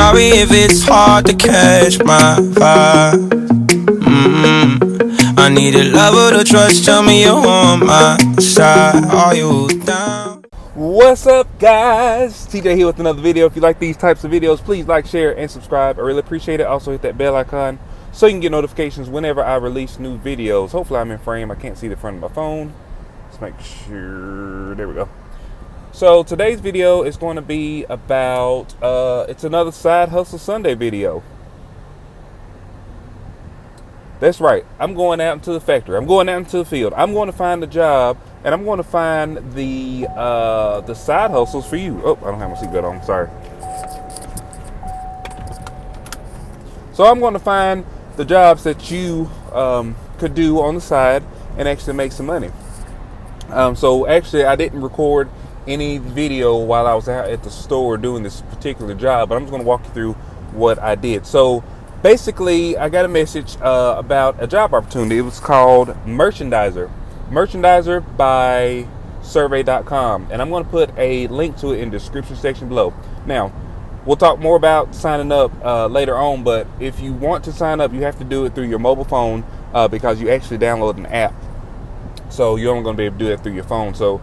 sorry if it's hard to catch my vibe. I need a lover to trust. Tell me you're on my side. Are you down? What's up, guys? TJ here with another video. If you like these types of videos, please like, share, and subscribe. I really appreciate it. Also hit that bell icon so you can get notifications whenever I release new videos. Hopefully I'm in frame. I can't see the front of my phone. Let's make sure. There we go. So today's video is going to be about it's another Side Hustle Sunday video. That's right. I'm going out into the factory. I'm going out into the field. I'm going to find a job, and I'm going to find the side hustles for you. Oh, I don't have my seatbelt on. Sorry. So I'm going to find the jobs that you could do on the side and actually make some money. So actually, I didn't record any video while I was out at the store doing this particular job, but I'm just going to walk you through what I did. So basically, I got a message about a job opportunity. It was called Merchandiser by survey.com, and I'm going to put a link to it in the description section below. Now, we'll talk more about signing up later on, but if you want to sign up, you have to do it through your mobile phone because you actually download an app. So you're only going to be able to do that through your phone. So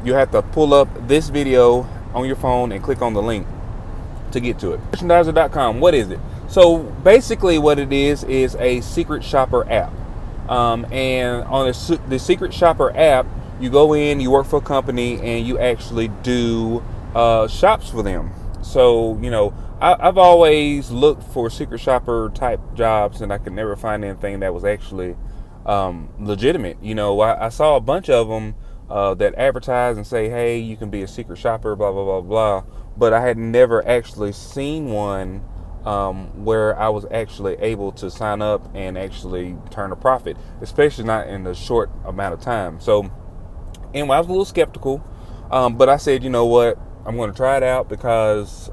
you have to pull up this video on your phone and click on the link to get to it. Merchandiser.com, what is it? So basically what it is a secret shopper app. And on the secret shopper app, you go in, you work for a company, and you actually do shops for them. So, you know, I've always looked for secret shopper type jobs, and I could never find anything that was actually legitimate. You know, I saw a bunch of them that advertise and say, hey, you can be a secret shopper, blah, blah, blah, blah. But I had never actually seen one where I was actually able to sign up and actually turn a profit, especially not in a short amount of time. So anyway, I was a little skeptical, but I said, you know what, I'm going to try it out because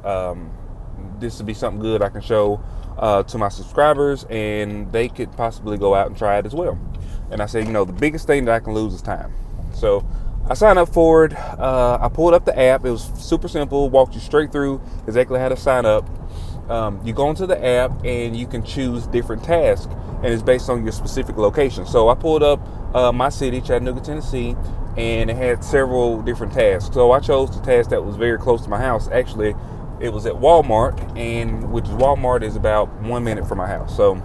this would be something good I can show to my subscribers, and they could possibly go out and try it as well. And I said, you know, the biggest thing that I can lose is time. So I signed up for it. I pulled up the app. It was super simple, walked you straight through exactly how to sign up. You go into the app and you can choose different tasks, and it's based on your specific location. So I pulled up my city, Chattanooga, Tennessee, and it had several different tasks. So I chose the task that was very close to my house. Actually, it was at Walmart, and Walmart is about 1 minute from my house. So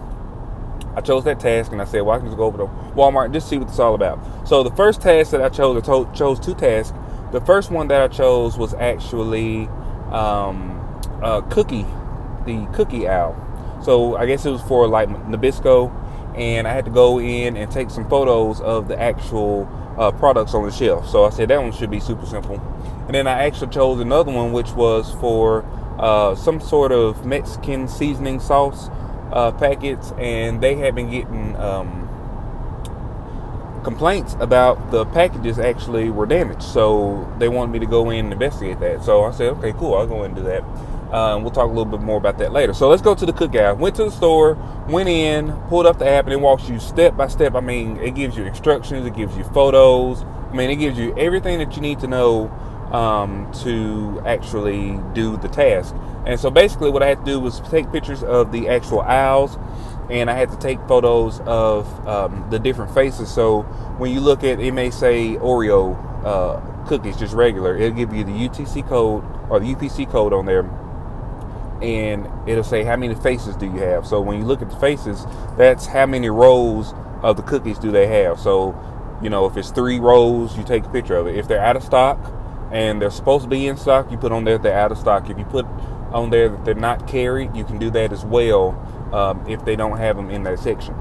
I chose that task, and I said, well, I can just go over to Walmart and just see what it's all about. So the first task that I chose, chose two tasks. The first one that I chose was actually the cookie aisle. So I guess it was for like Nabisco, and I had to go in and take some photos of the actual products on the shelf. So I said that one should be super simple. And then I actually chose another one, which was for some sort of Mexican seasoning sauce packets, and they had been getting complaints about the packages actually were damaged. So they wanted me to go in and investigate that. So I said, okay, cool, I'll go in and do that. We'll talk a little bit more about that later. So let's go to the cookie aisle. Went to the store, went in, pulled up the app, and it walks you step by step. I mean, it gives you instructions, it gives you photos. I mean, it gives you everything that you need to know to actually do the task. And so basically what I had to do was take pictures of the actual aisles, and I had to take photos of the different faces. So when you look at it, may say Oreo cookies, just regular. It'll give you the UTC code or the UPC code on there, and it'll say how many faces do you have. So when you look at the faces, that's how many rows of the cookies do they have. So, you know, if it's 3 rows, you take a picture of it. If they're out of stock and they're supposed to be in stock, you put on there that they're out of stock. If you put on there that they're not carried, you can do that as well if they don't have them in that section.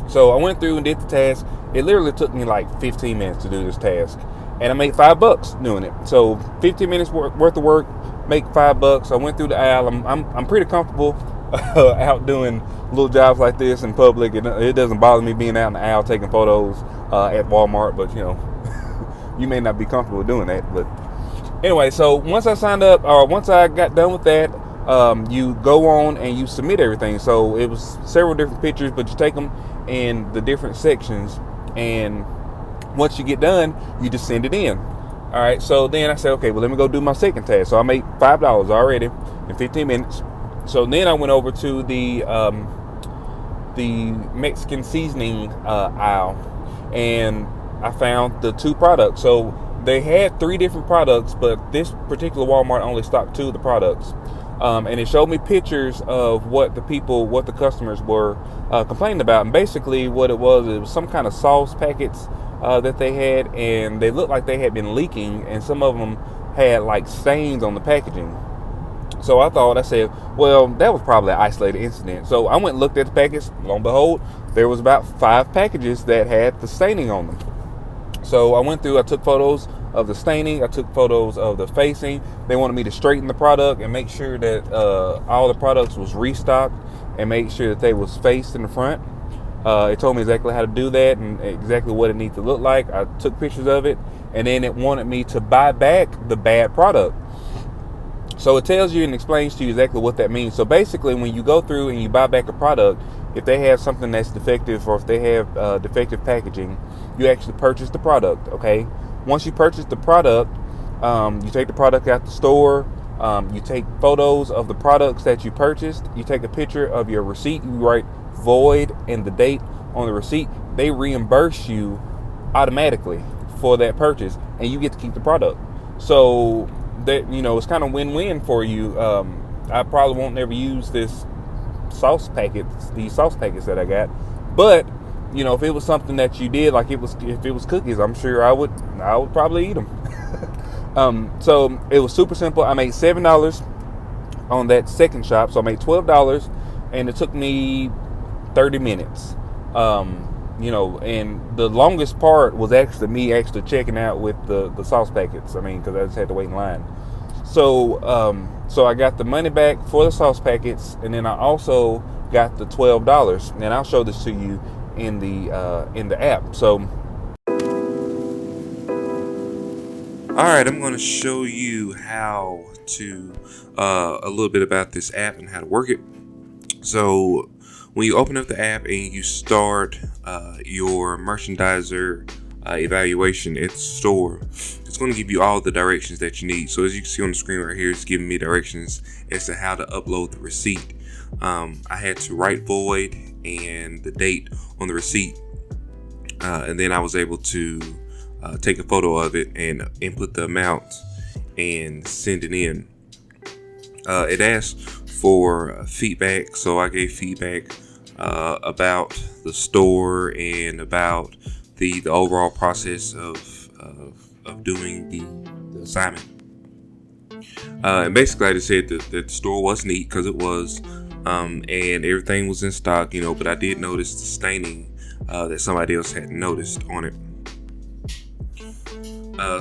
So I went through and did the task. It literally took me like 15 minutes to do this task, and I made $5 doing it. So 15 minutes worth of work, make $5. I went through the aisle. I'm pretty comfortable out doing little jobs like this in public. It doesn't bother me being out in the aisle taking photos at Walmart, but you know, you may not be comfortable doing that. But anyway, so once I signed up, or once I got done with that, you go on and you submit everything. So it was several different pictures, but you take them in the different sections, and once you get done, you just send it in. All right, so then I said, okay, well, let me go do my second task. So I made $5 already. in 15 minutes. So then I went over to the Mexican seasoning aisle, and I found the 2 products. So they had 3 different products, but this particular Walmart only stocked 2 of the products. And it showed me pictures of what the customers were complaining about. And basically what it was some kind of sauce packets that they had, and they looked like they had been leaking, and some of them had like stains on the packaging. So I said, well, that was probably an isolated incident. So I went and looked at the packets. Lo and behold, there was about 5 packages that had the staining on them. So I went through, I took photos of the staining, I took photos of the facing. They wanted me to straighten the product and make sure that all the products was restocked and make sure that they was faced in the front. It told me exactly how to do that and exactly what it needs to look like. I took pictures of it, and then it wanted me to buy back the bad product. So it tells you and explains to you exactly what that means. So basically, when you go through and you buy back a product, if they have something that's defective, or if they have defective packaging, you actually purchase the product, okay? Once you purchase the product, you take the product out the store, you take photos of the products that you purchased, you take a picture of your receipt, you write void and the date on the receipt. They reimburse you automatically for that purchase, and you get to keep the product. So that, it's kind of win-win for you. I probably won't never use these sauce packets that I got, but if it was something that you did, like if it was cookies, I'm sure I would probably eat them. So it was super simple. I made $7 on that second shop, so I made $12, and it took me 30 minutes. And the longest part was actually me checking out with the sauce packets. Because I just had to wait in line. So I got the money back for the sauce packets, and then I also got the $12. And I'll show this to you in the app. So, all right, I'm going to show you how to a little bit about this app and how to work it. So when you open up the app and you start your merchandiser evaluation at the store, it's going to give you all the directions that you need. So as you can see on the screen right here, it's giving me directions as to how to upload the receipt. I had to write void and the date on the receipt, and then I was able to take a photo of it and input the amount and send it in. It asked for feedback, so I gave feedback about the store and about the overall process of doing the assignment. And basically, I just said that the store was neat because it was, and everything was in stock, but I did notice the staining that somebody else hadn't noticed on it.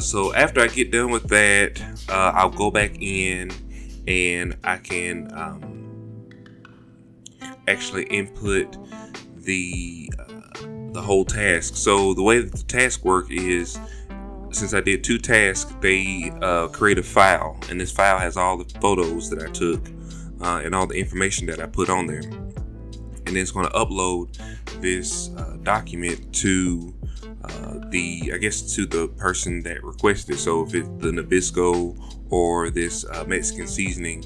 So after I get done with that, I'll go back in and I can actually input the whole task. So the way that the task work is, since I did 2 tasks, they create a file, and this file has all the photos that I took and all the information that I put on there, and then it's going to upload this document to to the person that requested. So if it's the Nabisco or this Mexican seasoning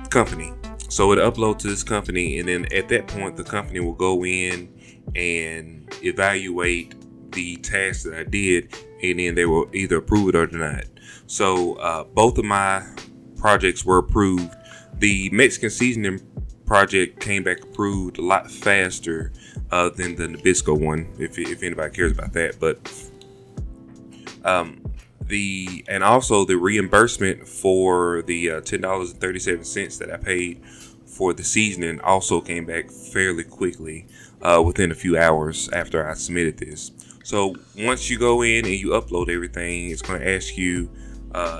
company, so it'll upload to this company, and then at that point the company will go in and evaluate the task that I did, and then they will either approve it or deny it. So both of my projects were approved. The Mexican seasoning project came back approved a lot faster than the Nabisco one, if anybody cares about that. But and also the reimbursement for the $10.37 that I paid for the seasoning also came back fairly quickly, within a few hours after I submitted this. So once you go in and you upload everything, it's going to ask you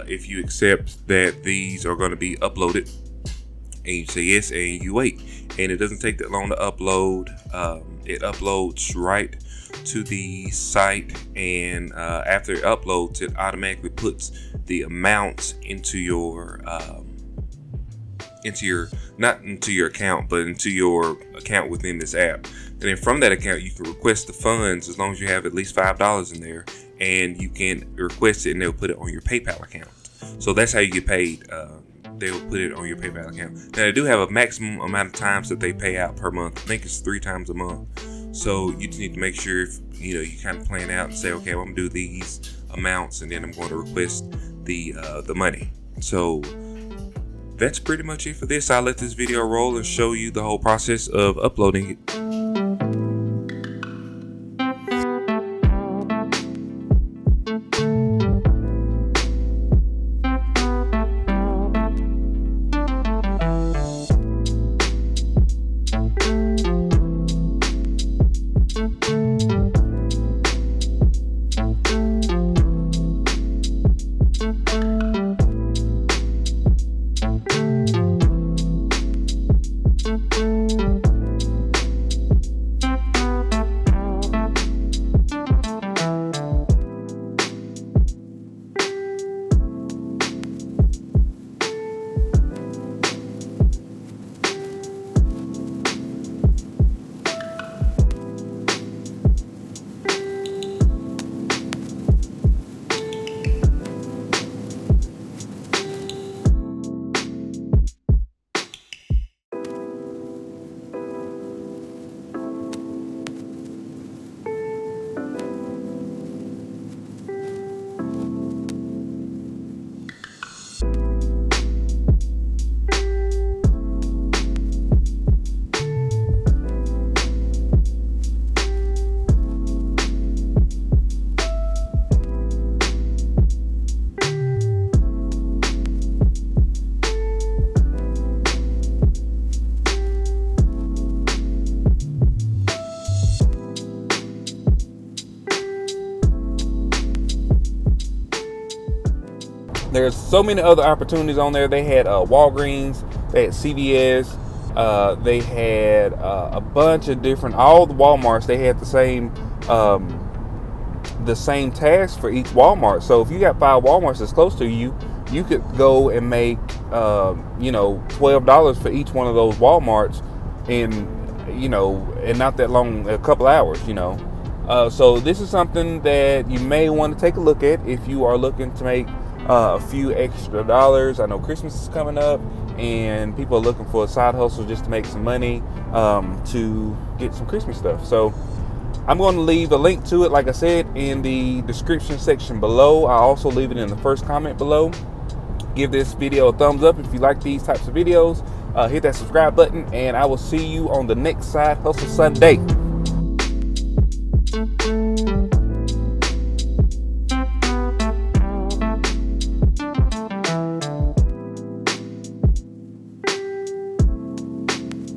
if you accept that these are going to be uploaded, and you say yes, and you wait. And it doesn't take that long to upload. It uploads right to the site, and after it uploads, it automatically puts the amounts into your not into your account, but into your account within this app. And then from that account, you can request the funds as long as you have at least $5 in there, and you can request it, and they'll put it on your PayPal account. So that's how you get paid. they will put it on your PayPal account. Now they do have a maximum amount of times that they pay out per month. I think it's 3 times a month. So you just need to make sure if you kind of plan out and say, okay, well, I'm gonna do these amounts and then I'm going to request the money. So that's pretty much it for this. I'll let this video roll and show you the whole process of uploading it. There's so many other opportunities on there. They had Walgreens, they had CVS, they had a bunch of different, all the Walmarts, they had the same task for each Walmart. So if you got 5 Walmarts that's close to you, you could go and make $12 for each one of those Walmarts in not that long, a couple hours. So this is something that you may want to take a look at if you are looking to make a few extra dollars. I know Christmas is coming up and people are looking for a side hustle just to make some money to get some Christmas stuff. So I'm going to leave a link to it, like I said, in the description section below. I'll also leave it in the first comment below. Give this video a thumbs up if you like these types of videos. Hit that subscribe button, and I will see you on the next Side Hustle Sunday.